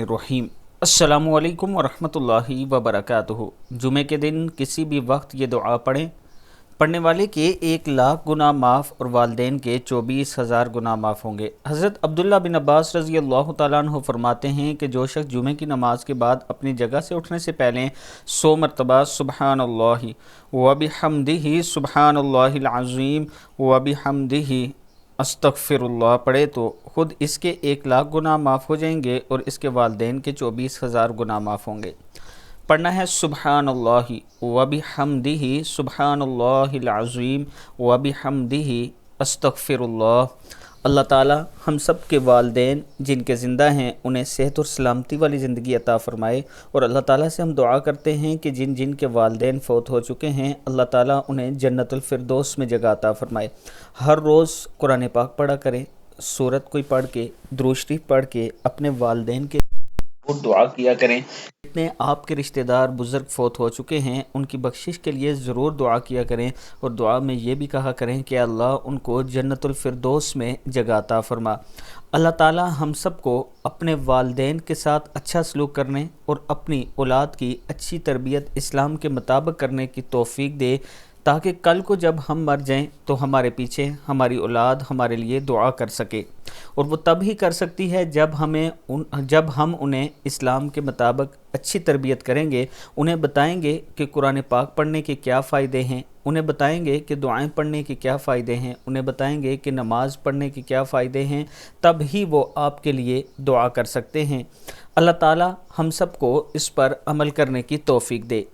रहीम। अस्सलामु अलैकुम वरहमतुल्लाहि वबरकातुहू। जुमे के दिन किसी भी वक्त ये दुआ पढ़ें, पढ़ने वाले के 1,00,000 गुनाह माफ़ और वालदैन के 24,000 गुनाह माफ़ होंगे। हज़रत अब्दुल्ला बिन अब्बास रज़ी अल्लाह तआला अन्हु फरमाते हैं कि जो शख्स जुमे की नमाज के बाद अपनी जगह से उठने से पहले 100 मरतबा सुबहानल्लाहि व बिहम्दिही सुबहानल्लाहिल अज़ीम व बिहम्दिही अस्तगफिरुल्लाह पढ़े तो खुद इसके 1,00,000 गुनाह माफ़ हो जाएंगे और इसके वालदैन के 24,000 गुनाह माफ़ होंगे। पढ़ना है सुबहानल्लाहि व बिहम्दिही सुबहानल्लाहिल अज़ीम व बिहम्दिही अस्तगफिरुल्लाह। अल्लाह ताला हम सब के वालदैन जिनके ज़िंदा हैं उन्हें सेहत और सलामती वाली ज़िंदगी अता फ़रमाए, और अल्लाह ताला से हम दुआ करते हैं कि जिन जिन के वालदैन फ़ौत हो चुके हैं अल्लाह ताला उन्हें जन्नतुल फिरदौस में जगह अता फ़रमाए। हर रोज़ कुरान पाक पढ़ा करें, सूरत कोई पढ़ के, दुरूद शरीफ पढ़ के अपने वालदैन के और दुआ किया करें। जितने आपके रिश्तेदार बुज़ुर्ग फ़ौत हो चुके हैं उनकी बख्शिश के लिए ज़रूर दुआ किया करें, और दुआ में ये भी कहा करें कि अल्लाह उनको जन्नतुल फिरदौस में जगह अता फ़रमा। अल्लाह ताला हम सब को अपने वालदैन के साथ अच्छा सलूक करने और अपनी औलाद की अच्छी तरबियत इस्लाम के मुताबिक करने की तौफ़ीक दे, ताकि कल को जब हम मर जाएं तो हमारे पीछे हमारी औलाद हमारे लिए दुआ कर सके। और वो तब ही कर सकती है जब हम उन्हें इस्लाम के मुताबिक अच्छी तरबियत करेंगे, उन्हें बताएंगे कि कुरान पाक पढ़ने के क्या फ़ायदे हैं, उन्हें बताएंगे कि दुआएं पढ़ने के क्या फ़ायदे हैं, उन्हें बताएंगे कि नमाज़ पढ़ने के क्या फ़ायदे हैं, तब ही वो आपके लिए दुआ कर सकते हैं। अल्लाह ताला हम सब को इस पर अमल करने की तौफ़ीक दे।